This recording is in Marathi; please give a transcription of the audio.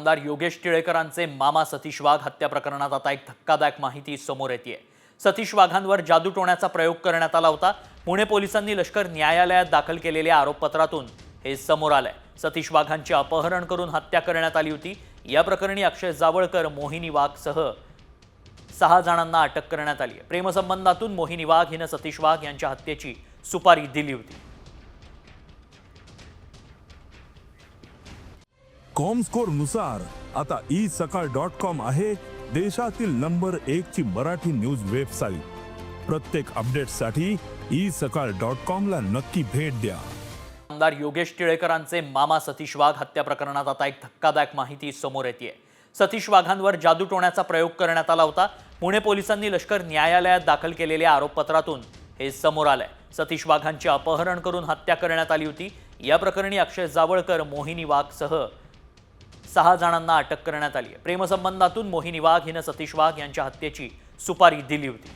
आमदार योगेश टिळेकरांचे मामा सतीश वाघ हत्या प्रकरणात आता एक धक्कादायक माहिती समोर येते। सतीश वाघांवर जादूटोण्याचा प्रयोग करण्यात आला होता। पुणे पोलिसांनी लष्कर न्यायालयात दाखल केलेल्या आरोपपत्रातून हे समोर आलंय। सतीश वाघांचे अपहरण करून हत्या करण्यात आली होती। या प्रकरणी अक्षय जावळकर, मोहिनी वाघ सह 6 जणांना अटक करण्यात आली आहे। प्रेमसंबंधातून मोहिनी वाघ हिने सतीश वाघ यांच्या हत्येची सुपारी दिली होती। कॉमस्कोर नुसार आता isakal.com आहे देशातील नंबर 1 ची मराठी न्यूज वेबसाईट। प्रत्येक अपडेटसाठी isakal.com ला नक्की भेट द्या। आमदार योगेश टिळेकरांचे मामा सतीश वाघ हत्या प्रकरणात आता एक धक्कादायक माहिती समोर येते। सतीश वाघांवर जादूटोण्याचा प्रयोग करण्यात आला होता। पुणे पोलिसांनी लष्कर न्यायालयात दाखल केलेल्या आरोपपत्रातून हे समोर आलंय। सतीश वाघांचे अपहरण करून हत्या करण्यात आली होती। या प्रकरणी अक्षय जावळकर, मोहिनी वाघ सह 6 जणांना अटक करण्यात आली आहे। प्रेमसंबंधातून मोहिनी वाघ हिने सतीश वाघ यांच्या हत्येची सुपारी दिली होती।